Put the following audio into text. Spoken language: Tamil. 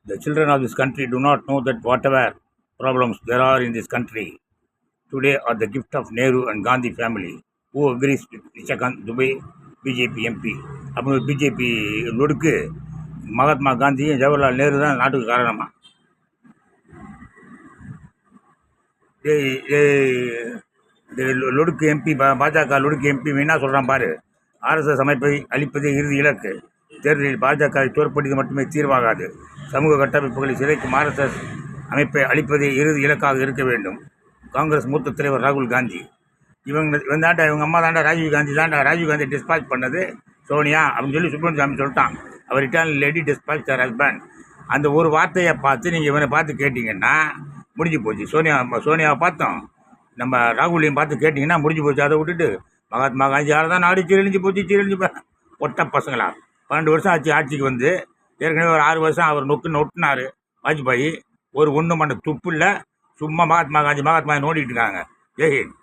The children of this country do not know that whatever problems there are in this country today are the gift of Nehru and Gandhi family, who agrees with Nishikant Dubey, BJP MP. அப்போ பிஜேபி லொடுக்கு மகாத்மா காந்தியும் ஜவஹர்லால் நேரு தான் நாட்டுக்கு காரணமா. லொடுக்கு எம்பி பாஜக லொடுக்கு எம்பி என்ன சொல்கிறான் பாரு. ஆர்எஸ்எஸ் அமைப்பை அளிப்பதே இறுதி இலக்கு. தேர்தலில் பாஜகவை தோற்படுவது மட்டுமே தீர்வாகாது. சமூக கட்டமைப்புகளை சிதைக்கும் ஆர்எஸ்எஸ் அமைப்பை அளிப்பதே இறுதி இலக்காக இருக்க வேண்டும். காங்கிரஸ் மூத்த தலைவர் ராகுல் காந்தி இவன் தாண்டா, இவங்க அம்மா தாண்டா ராஜீவ் காந்தி தாண்டா. ராஜீவ் காந்தி டிஸ்பாச் பண்ணது சோனியா அப்படின்னு சொல்லி சுப்ரமணிய சாமி சொல்லிட்டான். அவர் ரிட்டர்ன் லேடி டிஸ்பாச் தர் ஹஸ்பண்ட். அந்த ஒரு வார்த்தையை பார்த்து நீங்கள் இவனை பார்த்து கேட்டிங்கன்னா முடிஞ்சு போச்சு. சோனியாவை பார்த்தோம், நம்ம ராகுலையும் பார்த்து கேட்டிங்கன்னா முடிஞ்சு போச்சு. அதை விட்டுட்டு மகாத்மா காந்தியால் தான் நாடு சீரழிஞ்சு போச்சு ஒட்ட பசங்களா. 12 வருஷம் ஆச்சு ஆட்சிக்கு வந்து. ஏற்கனவே ஒரு 6 வருஷம் அவர் நொட்டினார் வாஜ்பாய். ஒரு ஒன்று மண்ட துப்பு இல்லை. சும்மா மகாத்மா காந்தி நோண்டிகிட்டு இருக்காங்க. ஜெய்ஹிந்த்.